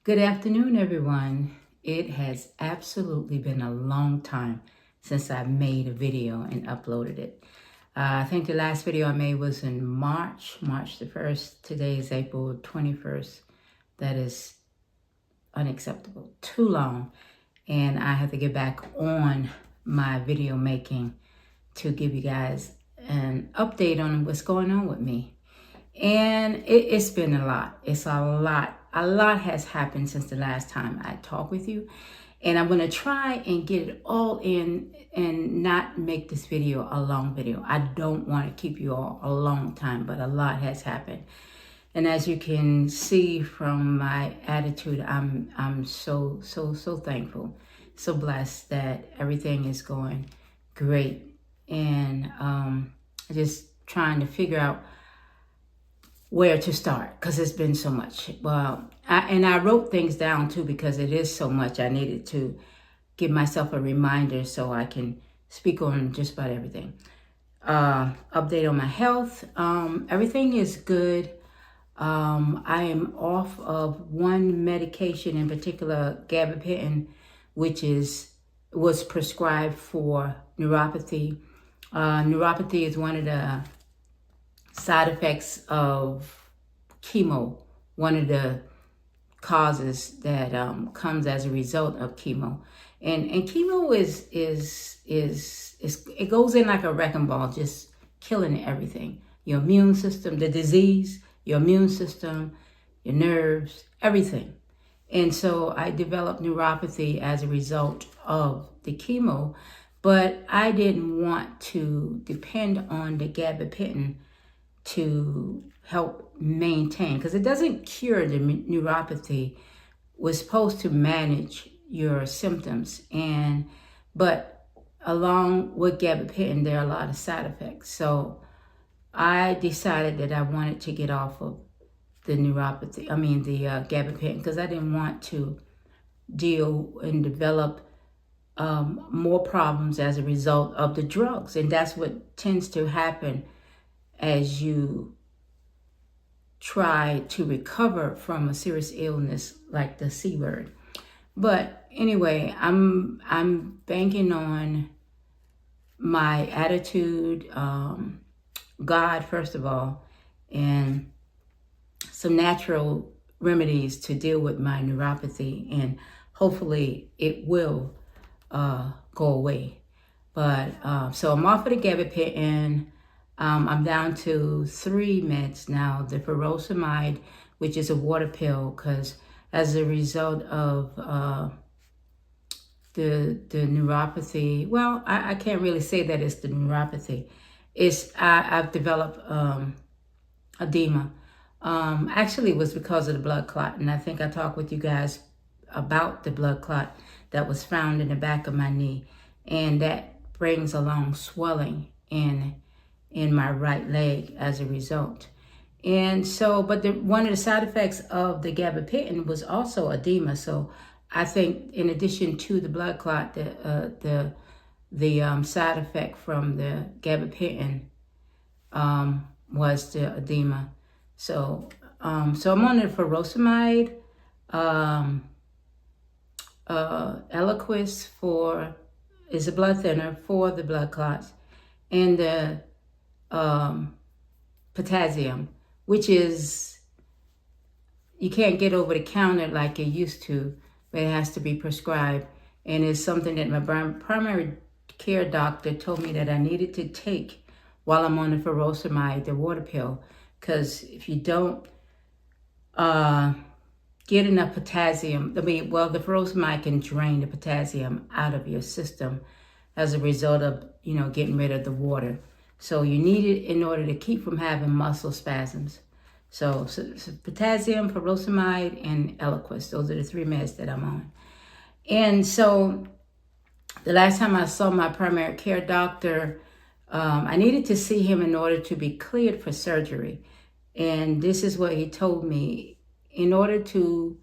Good afternoon, everyone. It has absolutely been a long time since I made a video and uploaded it. I think the last video I made was in March the 1st. Today is April 21st. That is unacceptable. Too long. And I have to get back on my video making to give you guys an update on what's going on with me. And it's been a lot. It's a lot. A lot has happened since the last time I talked with you. And I'm going to try and get it all in and not make this video a long video. I don't want to keep you all a long time, but a lot has happened. And as you can see from my attitude, I'm so thankful, so blessed that everything is going great. And just trying to figure out where to start, because it's been so much. Well, I wrote things down too, because it is so much. I needed to give myself a reminder so I can speak on just about everything. Update on my health. Everything is good. I am off of one medication in particular, gabapentin, which was prescribed for neuropathy. Neuropathy is one of the side effects of chemo, one of the causes that comes as a result of chemo. And chemo is it goes in like a wrecking ball, just killing everything. Your immune system, the disease, your immune system, your nerves, everything. And so I developed neuropathy as a result of the chemo, but I didn't want to depend on the gabapentin to help maintain, because it doesn't cure the neuropathy. We're supposed to manage your symptoms, but along with gabapentin, there are a lot of side effects. So I decided that I wanted to get off of the gabapentin, because I didn't want to deal and develop more problems as a result of the drugs. And that's what tends to happen as you try to recover from a serious illness like the C word. But anyway, I'm banking on my attitude, God first of all, and some natural remedies to deal with my neuropathy, and hopefully it will go away. But so I'm off of the gabapentin. I'm down to 3 meds now. The furosemide, which is a water pill, because as a result of the neuropathy, well, I can't really say that it's the neuropathy. I've developed edema. Actually, it was because of the blood clot, and I think I talked with you guys about the blood clot that was found in the back of my knee, and that brings along swelling in my right leg as a result. And so, but one of the side effects of the gabapentin was also edema. So I think in addition to the blood clot, the side effect from the gabapentin was the edema. So so I'm on the furosemide, Eliquis is a blood thinner for the blood clots, and the potassium, which is, you can't get over the counter like you used to, but it has to be prescribed. And it's something that my primary care doctor told me that I needed to take while I'm on the furosemide, the water pill, because if you don't get enough potassium, the furosemide can drain the potassium out of your system as a result of, getting rid of the water. So you need it in order to keep from having muscle spasms. So potassium, furosemide, and Eliquis. Those are the 3 meds that I'm on. And so the last time I saw my primary care doctor, I needed to see him in order to be cleared for surgery. And this is what he told me. In order to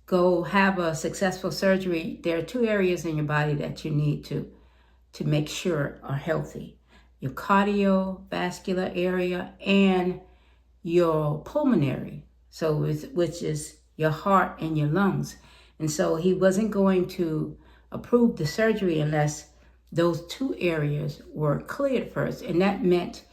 go have a successful surgery, there are 2 areas in your body that you need to make sure are healthy: your cardiovascular area and your pulmonary, which is your heart and your lungs. And so he wasn't going to approve the surgery unless those two areas were cleared first. And that meant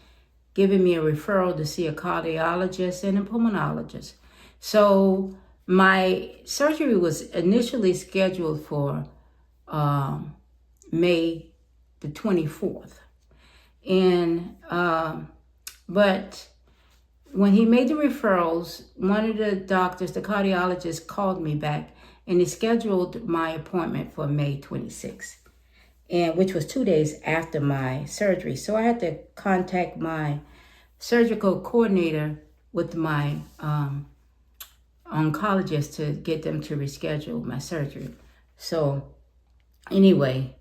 giving me a referral to see a cardiologist and a pulmonologist. So my surgery was initially scheduled for May the 24th. And, but when he made the referrals, one of the doctors, the cardiologist, called me back and he scheduled my appointment for May 26th, and which was 2 days after my surgery. So I had to contact my surgical coordinator with my oncologist to get them to reschedule my surgery. So anyway,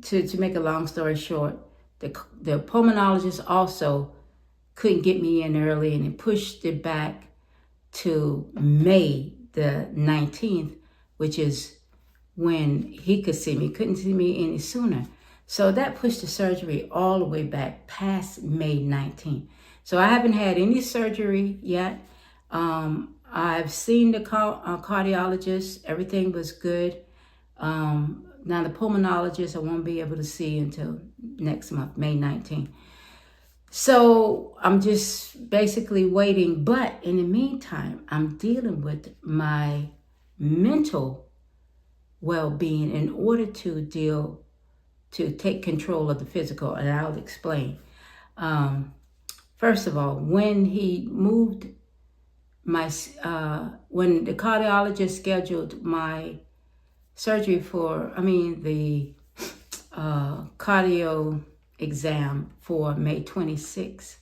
to make a long story short, the pulmonologist also couldn't get me in early, and it pushed it back to May the 19th, which is when he could see me. Couldn't see me any sooner. So that pushed the surgery all the way back past May 19th. So I haven't had any surgery yet. I've seen the cardiologist. Everything was good. Now the pulmonologist I won't be able to see until next month, May 19th. So I'm just basically waiting. But in the meantime, I'm dealing with my mental well-being in order to take control of the physical, and I'll explain. First of all, when he moved when the cardiologist scheduled my surgery the cardio exam for May 26th,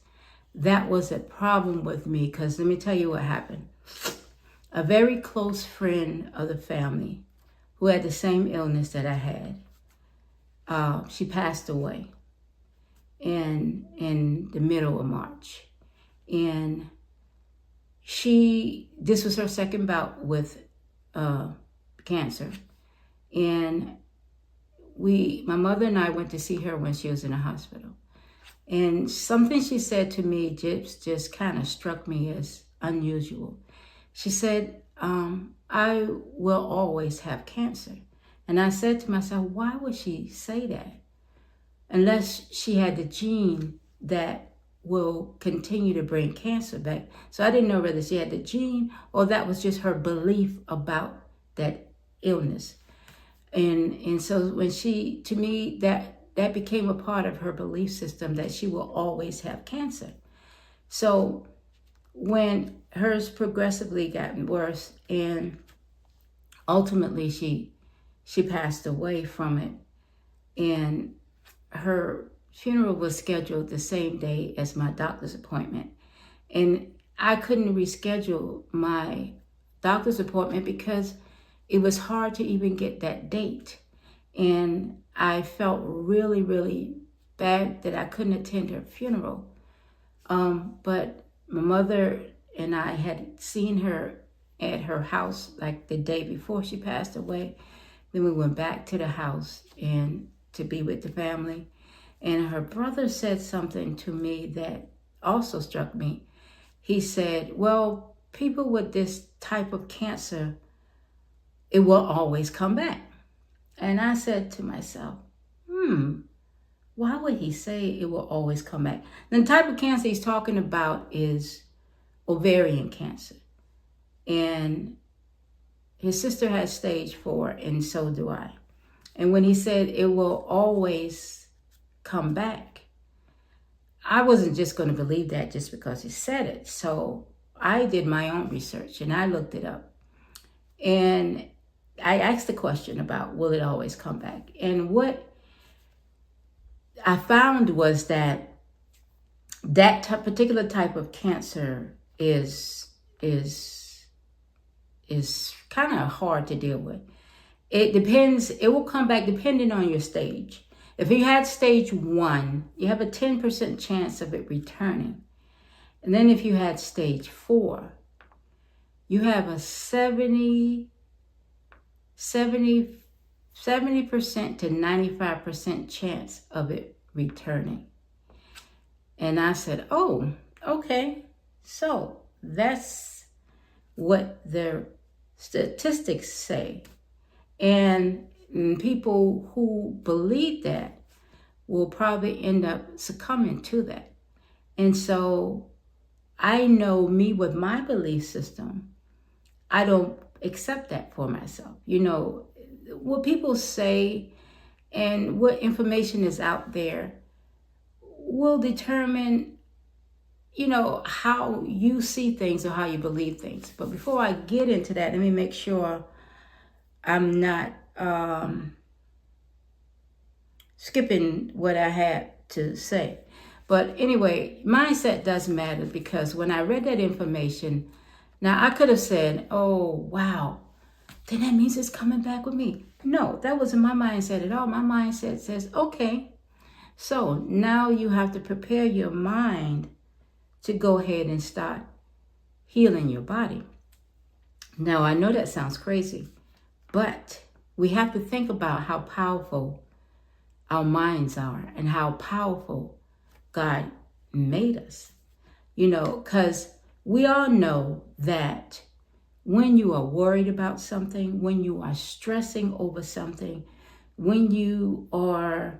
that was a problem with me, because let me tell you what happened. A very close friend of the family who had the same illness that I had, she passed away in the middle of March. And this was her second bout with cancer. And my mother and I went to see her when she was in the hospital. And something she said to me just kind of struck me as unusual. She said, I will always have cancer. And I said to myself, why would she say that? Unless she had the gene that will continue to bring cancer back. So I didn't know whether she had the gene or that was just her belief about that illness. And so when to me, that became a part of her belief system, that she will always have cancer. So when hers progressively gotten worse, and ultimately she passed away from it, and her funeral was scheduled the same day as my doctor's appointment. And I couldn't reschedule my doctor's appointment because it was hard to even get that date. And I felt really, really bad that I couldn't attend her funeral. But my mother and I had seen her at her house like the day before she passed away. Then we went back to the house and to be with the family. And her brother said something to me that also struck me. He said, well, people with this type of cancer, it will always come back. And I said to myself, why would he say it will always come back? The type of cancer he's talking about is ovarian cancer. And his sister has stage 4, and so do I. And when he said it will always come back, I wasn't just going to believe that just because he said it. So I did my own research and I looked it up. And I asked the question about, will it always come back? And what I found was that particular type of cancer is kind of hard to deal with. It depends. It will come back depending on your stage. If you had stage 1, you have a 10% chance of it returning. And then if you had stage 4, you have a 70% to 95% chance of it returning. And I said, oh, okay. So that's what their statistics say. And people who believe that will probably end up succumbing to that. And so I know me with my belief system, I don't accept that for myself. You know, what people say and what information is out there will determine, you know, how you see things or how you believe things. But before I get into that, let me make sure I'm not skipping what I had to say. But anyway, mindset does matter, because when I read that information, now I could have said, oh, wow, then that means it's coming back with me. No, that wasn't my mindset at all. My mindset says, okay, so now you have to prepare your mind to go ahead and start healing your body. Now, I know that sounds crazy, but we have to think about how powerful our minds are and how powerful God made us. You know, because we all know that when you are worried about something, when you are stressing over something, when you are,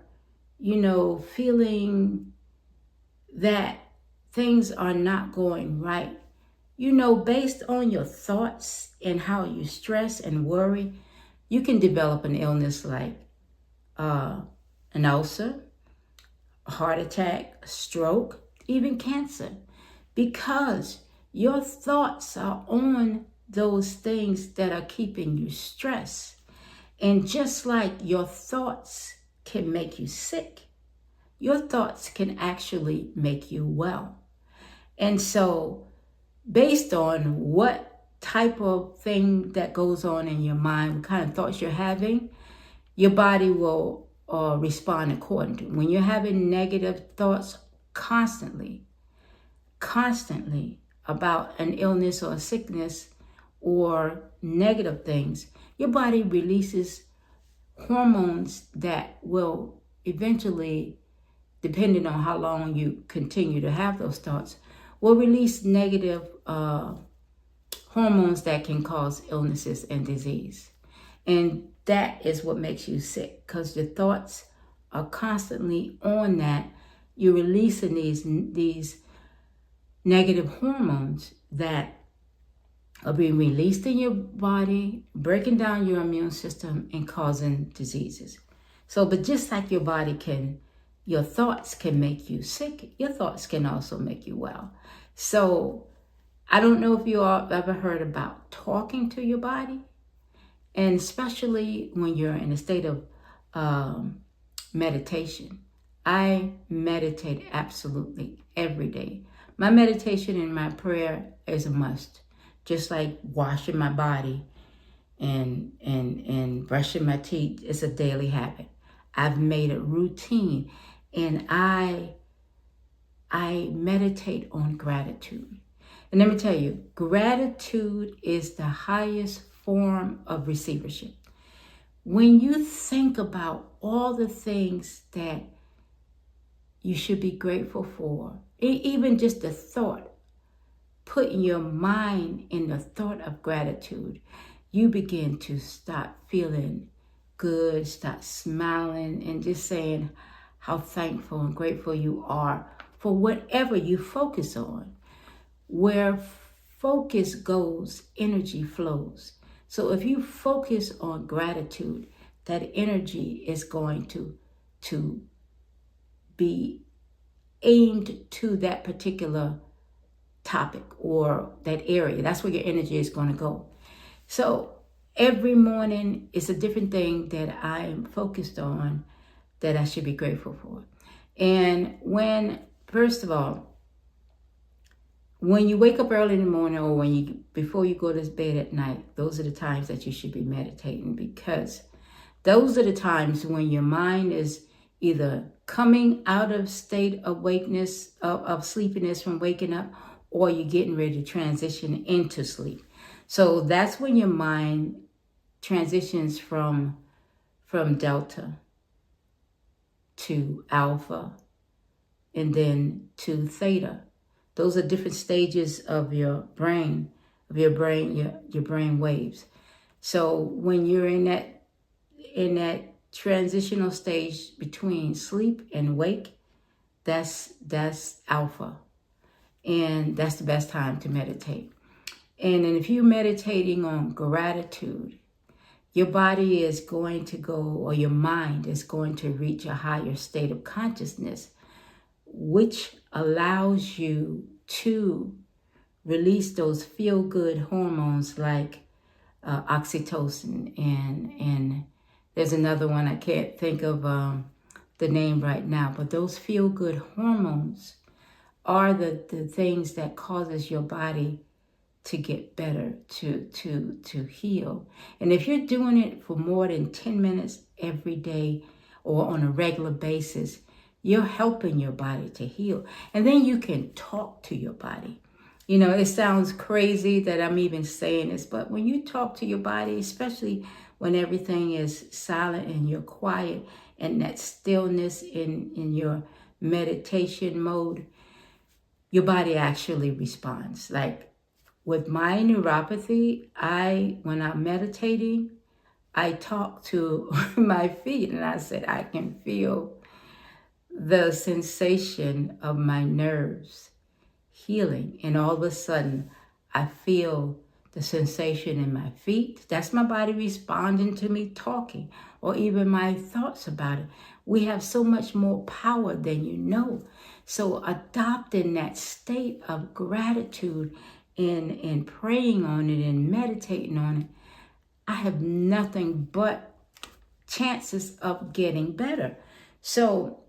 you know, feeling that things are not going right, you know, based on your thoughts and how you stress and worry, you can develop an illness like an ulcer, a heart attack, a stroke, even cancer, because your thoughts are on those things that are keeping you stressed. And just like your thoughts can make you sick, your thoughts can actually make you well. And so based on what type of thing that goes on in your mind, what kind of thoughts you're having, your body will respond accordingly. When you're having negative thoughts constantly about an illness or a sickness or negative things, your body releases hormones that will eventually, depending on how long you continue to have those thoughts, will release negative hormones that can cause illnesses and disease. And that is what makes you sick, because your thoughts are constantly on that. You're releasing these negative hormones that are being released in your body, breaking down your immune system and causing diseases. So, but just like your body your thoughts can make you sick, your thoughts can also make you well. So I don't know if you all have ever heard about talking to your body, and especially when you're in a state of meditation. I meditate absolutely every day. My meditation and my prayer is a must, just like washing my body and brushing my teeth is a daily habit. I've made it routine, and I meditate on gratitude. And let me tell you, gratitude is the highest form of receivership. When you think about all the things that you should be grateful for, even just the thought, putting your mind in the thought of gratitude, you begin to start feeling good, start smiling, and just saying how thankful and grateful you are for whatever you focus on. Where focus goes, energy flows. So if you focus on gratitude, that energy is going to be aimed to that particular topic or that area. That's where your energy is going to go. So every morning is a different thing that I am focused on that I should be grateful for. And first of all, when you wake up early in the morning or before you go to bed at night, those are the times that you should be meditating, because those are the times when your mind is either coming out of state of wakeness, of sleepiness from waking up, or you're getting ready to transition into sleep. So that's when your mind transitions from delta to alpha and then to theta. Those are different stages of your brain of your brain, your brain waves. So when you're in that transitional stage between sleep and wake, that's alpha. And that's the best time to meditate. And then if you're meditating on gratitude, your body is going to go, or your mind is going to reach a higher state of consciousness, which allows you to release those feel-good hormones like oxytocin, and there's another one I can't think of the name right now, but those feel-good hormones are the things that causes your body to get better, to heal. And if you're doing it for more than 10 minutes every day or on a regular basis, you're helping your body to heal. And then you can talk to your body. You know, it sounds crazy that I'm even saying this, but when you talk to your body, especially when everything is silent and you're quiet and that stillness in your meditation mode, your body actually responds. Like with my neuropathy, when I'm meditating, I talk to my feet and I said, I can feel the sensation of my nerves healing. And all of a sudden, I feel the sensation in my feet. That's my body responding to me talking, or even my thoughts about it. We have so much more power than you know. So adopting that state of gratitude and praying on it and meditating on it, I have nothing but chances of getting better. So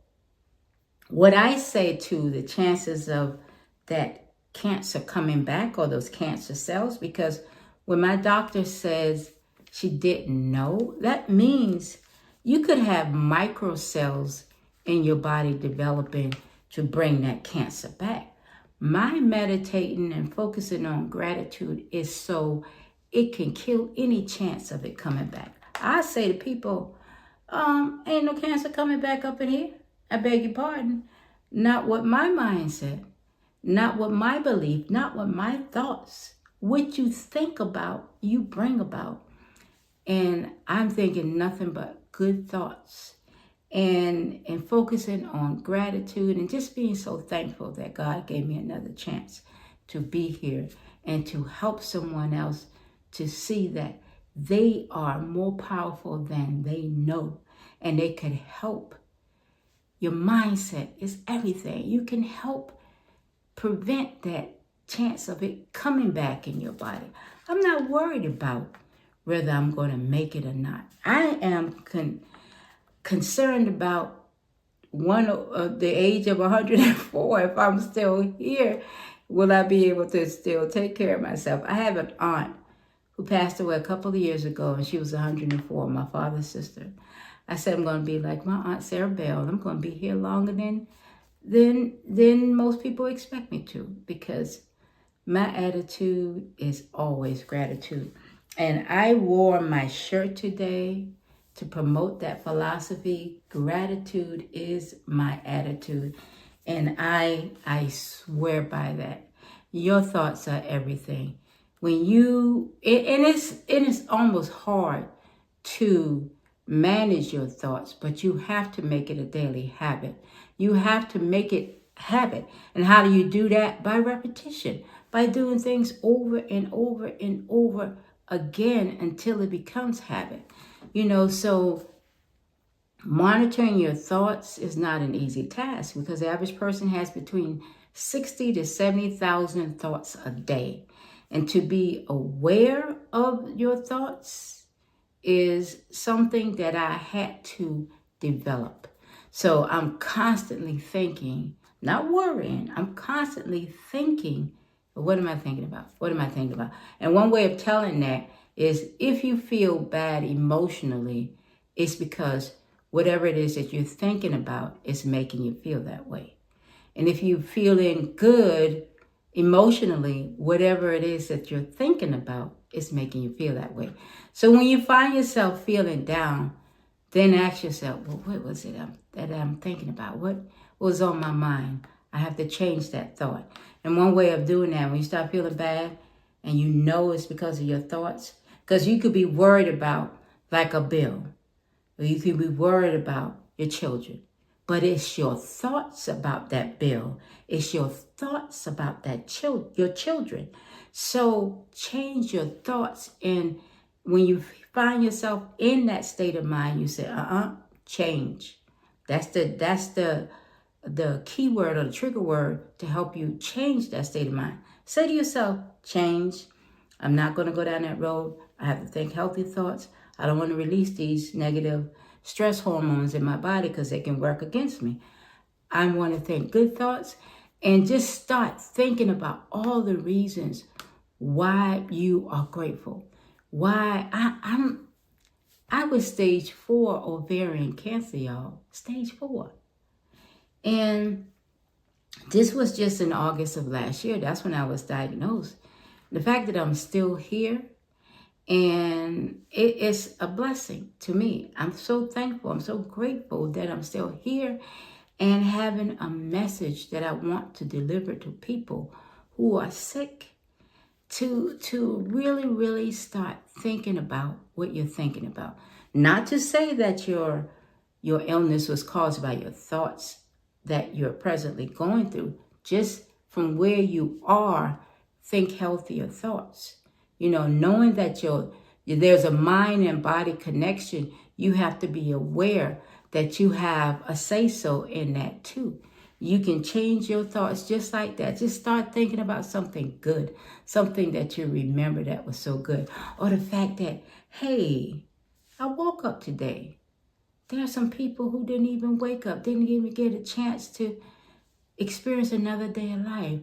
what I say to the chances of that cancer coming back, or those cancer cells, because when my doctor says she didn't know, that means you could have microcells in your body developing to bring that cancer back. My meditating and focusing on gratitude is so it can kill any chance of it coming back. I say to people, ain't no cancer coming back up in here. I beg your pardon. Not what my mind said. Not what my belief, not what my thoughts. What you think about, you bring about. And I'm thinking nothing but good thoughts. And focusing on gratitude and just being so thankful that God gave me another chance to be here and to help someone else to see that they are more powerful than they know, and they can help. Your mindset is everything. You can help prevent that chance of it coming back in your body. I'm not worried about whether I'm going to make it or not. I am concerned about the age of 104. If I'm still here, will I be able to still take care of myself? I have an aunt who passed away a couple of years ago, and she was 104, my father's sister. I said, I'm going to be like my Aunt Sarah Bell. I'm going to be here longer than most people expect me to, because my attitude is always gratitude. And I wore my shirt today to promote that philosophy. Gratitude is my attitude. And I swear by that. Your thoughts are everything. When it's almost hard to manage your thoughts, but you have to make it a daily habit. You have to make it habit. And how do you do that? By repetition, by doing things over and over and over again until it becomes habit. So monitoring your thoughts is not an easy task, because the average person has between 60 to 70,000 thoughts a day. And to be aware of your thoughts is something that I had to develop. So I'm constantly thinking, not worrying. I'm constantly thinking, what am I thinking about? What am I thinking about? And one way of telling that is, if you feel bad emotionally, it's because whatever it is that you're thinking about is making you feel that way. And if you're feeling good emotionally, whatever it is that you're thinking about is making you feel that way. So when you find yourself feeling down, then ask yourself, well, what was it that I'm thinking about? What was on my mind? I have to change that thought. And one way of doing that, when you start feeling bad, and you know it's because of your thoughts? Because you could be worried about like a bill, or you could be worried about your children. But it's your thoughts about that bill. It's your thoughts about that your children. So change your thoughts. And when you find yourself in that state of mind, you say, change. That's the key word or the trigger word to help you change that state of mind. Say to yourself, change. I'm not going to go down that road. I have to think healthy thoughts. I don't want to release these negative stress hormones in my body because they can work against me. I want to think good thoughts and just start thinking about all the reasons why you are grateful. Why I was stage 4 ovarian cancer, y'all. Stage 4. And this was just in August of last year. That's when I was diagnosed. The fact that I'm still here, and it is a blessing to me. I'm so thankful. I'm so grateful that I'm still here and having a message that I want to deliver to people who are sick, to really, really start thinking about what you're thinking about. Not to say that your illness was caused by your thoughts that you're presently going through. Just from where you are, think healthier thoughts. Knowing that there's a mind and body connection, you have to be aware that you have a say-so in that too. You can change your thoughts just like that. Just start thinking about something good, something that you remember that was so good. Or the fact that, hey, I woke up today. There are some people who didn't even wake up, didn't even get a chance to experience another day of life.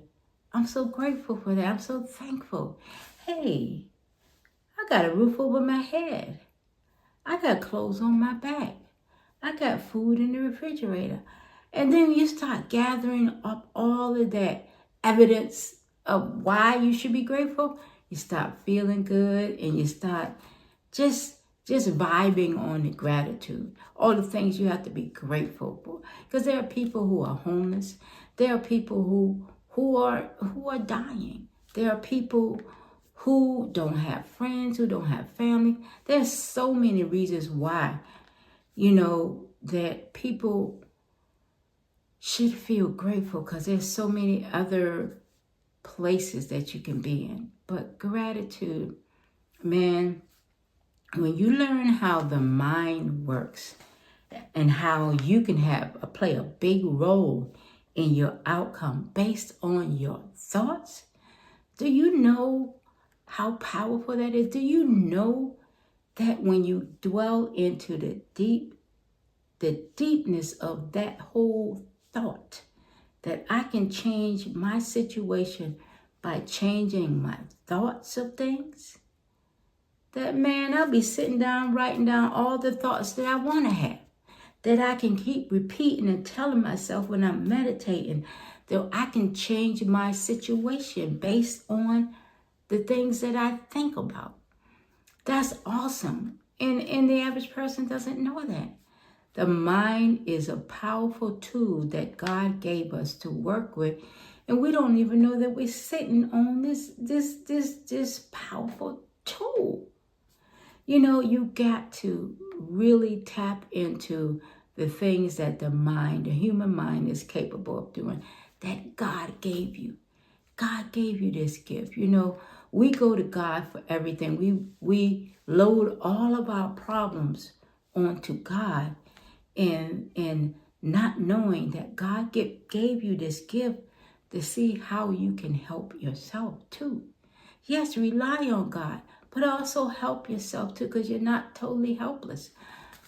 I'm so grateful for that. I'm so thankful. Hey, I got a roof over my head. I got clothes on my back. I got food in the refrigerator. And then you start gathering up all of that evidence of why you should be grateful. You start feeling good and you start just vibing on the gratitude. All the things you have to be grateful for. Because there are people who are homeless. There are people who are dying. There are people who don't have friends, who don't have family. There's so many reasons why, that people should feel grateful, because there's so many other places that you can be in. But gratitude, man, when you learn how the mind works and how you can play a big role in your outcome based on your thoughts, do you know how powerful that is? Do you know that when you dwell into the deepness of that whole thought, that I can change my situation by changing my thoughts of things? That, man, I'll be sitting down, writing down all the thoughts that I want to have, that I can keep repeating and telling myself when I'm meditating, that I can change my situation based on the things that I think about. That's awesome. And the average person doesn't know that. The mind is a powerful tool that God gave us to work with. And we don't even know that we're sitting on this powerful tool. You got to really tap into the things that the human mind is capable of doing, that God gave you. God gave you this gift. We go to God for everything. We load all of our problems onto God, and not knowing that God gave you this gift to see how you can help yourself too. Yes, rely on God, but also help yourself too, because you're not totally helpless.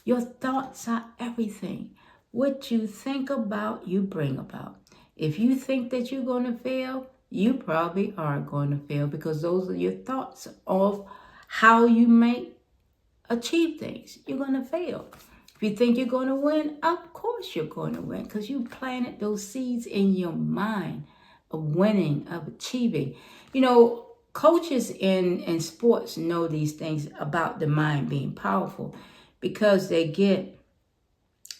Your thoughts are everything. What you think about, you bring about. If you think that you're going to fail, you probably are going to fail, because those are your thoughts of how you may achieve things. You're going to fail. If you think you're going to win, of course you're going to win, because you planted those seeds in your mind of winning, of achieving. Coaches in sports know these things about the mind being powerful, because they get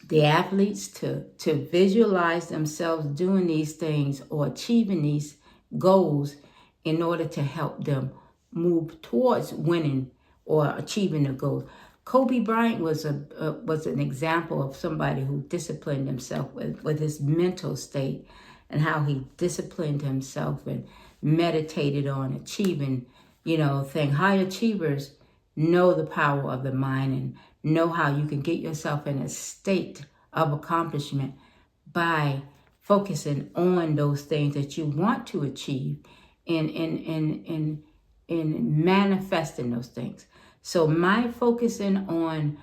the athletes to visualize themselves doing these things or achieving these goals in order to help them move towards winning or achieving their goals. Kobe Bryant was an example of somebody who disciplined himself with his mental state, and how he disciplined himself and meditated on achieving, thing. High achievers know the power of the mind and know how you can get yourself in a state of accomplishment by focusing on those things that you want to achieve and manifesting those things. So my focusing on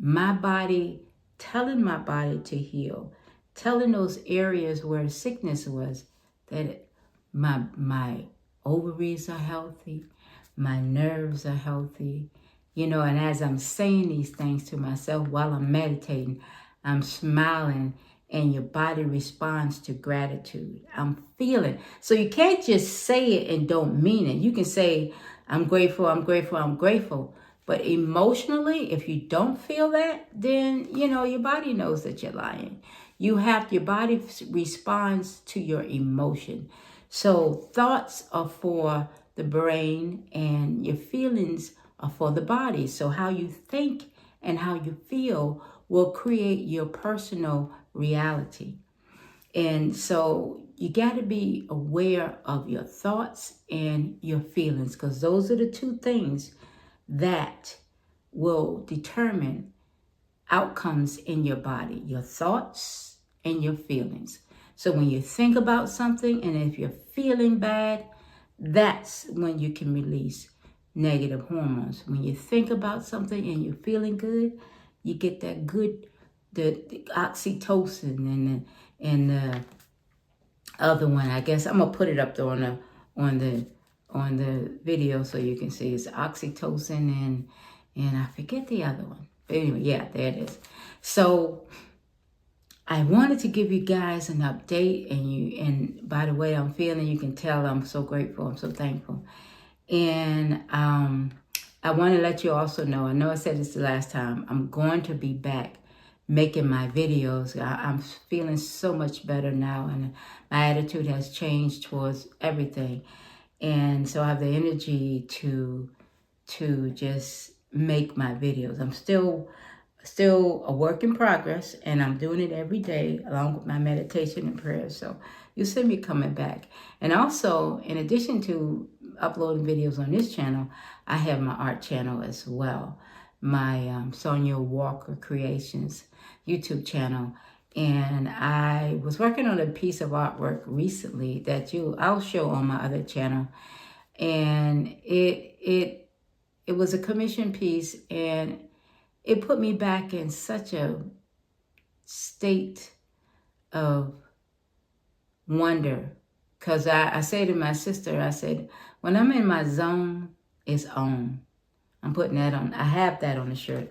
my body, telling my body to heal, telling those areas where sickness was, that my ovaries are healthy, my nerves are healthy, and as I'm saying these things to myself while I'm meditating, I'm smiling, and your body responds to gratitude. I'm feeling. So you can't just say it and don't mean it. You can say, I'm grateful, I'm grateful, I'm grateful. But emotionally, if you don't feel that, then, your body knows that you're lying. Your body responds to your emotion. So thoughts are for the brain and your feelings are for the body. So how you think and how you feel will create your personal reality. And so you got to be aware of your thoughts and your feelings, because those are the two things that will determine outcomes in your body, your thoughts and your feelings. So when you think about something and if you're feeling bad, that's when you can release negative hormones. When you think about something and you're feeling good, you get that good, the oxytocin and the other one. I guess I'm gonna put it up there on the video so you can see. It's oxytocin and I forget the other one. But anyway, yeah, there it is. So I wanted to give you guys an update, and by the way I'm feeling, you can tell I'm so grateful, I'm so thankful. And I want to let you also know, I know I said this the last time, I'm going to be back making my videos. I'm feeling so much better now, and my attitude has changed towards everything. And so I have the energy to just make my videos. I'm still a work in progress, and I'm doing it every day along with my meditation and prayer. So you'll see me coming back. And also, in addition to uploading videos on this channel, I have my art channel as well. My Sonia Walker Creations YouTube channel. And I was working on a piece of artwork recently that I'll show on my other channel. And it was a commission piece, and it put me back in such a state of wonder. Because I say to my sister, I said, when I'm in my zone, it's on. I'm putting that on. I have that on the shirt.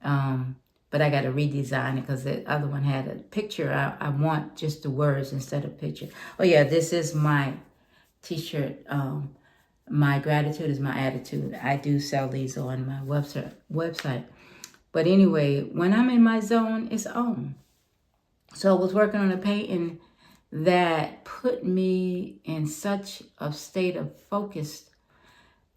But I got to redesign it because the other one had a picture. I want just the words instead of picture. Oh yeah, this is my t-shirt. My gratitude is my attitude. I do sell these on my website. But anyway, when I'm in my zone, it's on. So I was working on a painting that put me in such a state of focus,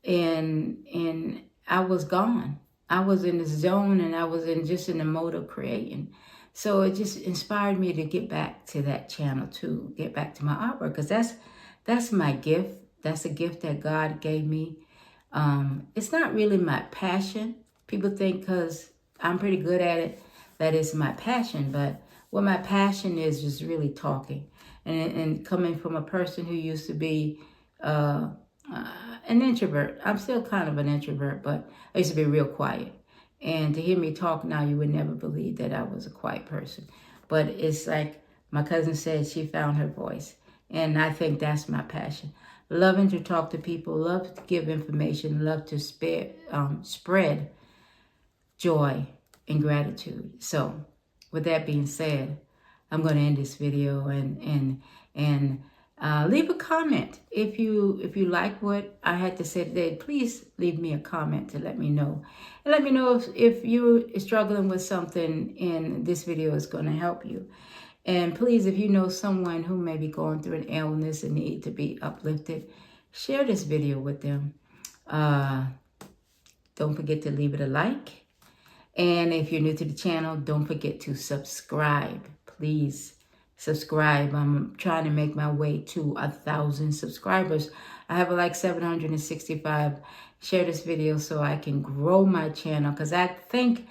and I was gone. I was in the zone, and I was in the mode of creating. So it just inspired me to get back to that channel too, get back to my artwork, because that's my gift. That's a gift that God gave me. It's not really my passion. People think because I'm pretty good at it that it's my passion, but what my passion is really talking. And coming from a person who used to be an introvert. I'm still kind of an introvert, but I used to be real quiet. And to hear me talk now, you would never believe that I was a quiet person. But it's like my cousin said, she found her voice. And I think that's my passion. Loving to talk to people, love to give information, love to spread joy and gratitude. So with that being said, I'm going to end this video and leave a comment. If you like what I had to say today, please leave me a comment to let me know. And let me know if you're struggling with something and this video is going to help you. And please, if you know someone who may be going through an illness and need to be uplifted, share this video with them. Don't forget to leave it a like. And if you're new to the channel, don't forget to subscribe. Please subscribe. I'm trying to make my way to 1,000 subscribers. I have like 765. Share this video so I can grow my channel, because I think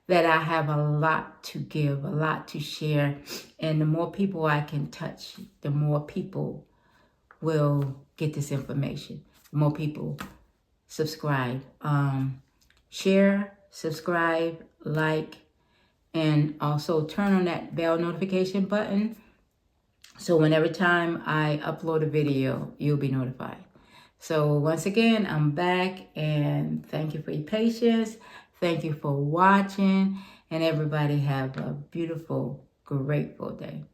that I have a lot to give, a lot to share. And the more people I can touch, the more people will get this information. The more people subscribe. Share, subscribe, like, and also turn on that bell notification button, so whenever time I upload a video, you'll be notified. So once again, I'm back, and thank you for your patience. Thank you for watching, and everybody have a beautiful, grateful day.